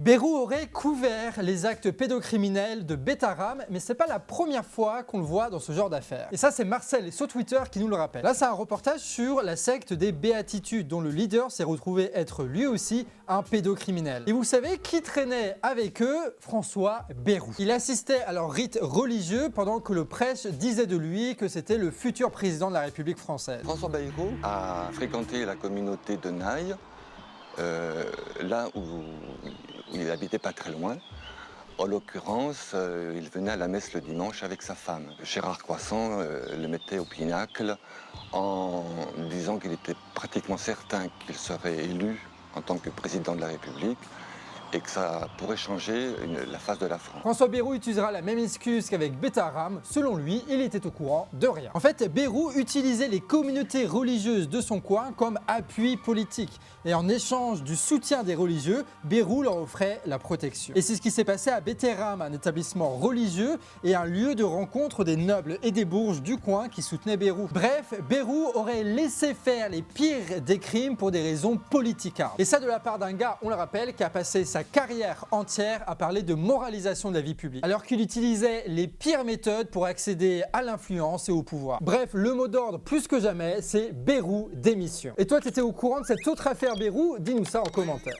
Bayrou aurait couvert les actes pédocriminels de Betaram, mais c'est pas la première fois qu'on le voit dans ce genre d'affaires. Et ça, c'est Marcel sur Twitter qui nous le rappelle. Là, c'est un reportage sur la secte des Béatitudes, dont le leader s'est retrouvé être lui aussi un pédocriminel. Et vous savez qui traînait avec eux? François Bayrou. Il assistait à leur rite religieux pendant que le prêtre disait de lui que c'était le futur président de la République française. François Bayrou a fréquenté la communauté de Naï, là où il habitait pas très loin. En l'occurrence, il venait à la messe le dimanche avec sa femme. Gérard Croissant le mettait au pinacle en disant qu'il était pratiquement certain qu'il serait élu en tant que président de la République et que ça pourrait changer la face de la France. François Bayrou utilisera la même excuse qu'avec Betaram. Selon lui, il était au courant de rien. En fait, Bayrou utilisait les communautés religieuses de son coin comme appui politique. Et en échange du soutien des religieux, Bayrou leur offrait la protection. Et c'est ce qui s'est passé à Betaram, un établissement religieux et un lieu de rencontre des nobles et des bourges du coin qui soutenaient Bayrou. Bref, Bayrou aurait laissé faire les pires des crimes pour des raisons politicardes. Et ça de la part d'un gars, on le rappelle, qui a passé sa carrière entière à parler de moralisation de la vie publique, alors qu'il utilisait les pires méthodes pour accéder à l'influence et au pouvoir. Bref, le mot d'ordre plus que jamais, c'est Bayrou démission. Et toi, t'étais au courant de cette autre affaire Bayrou? Dis-nous ça en commentaire.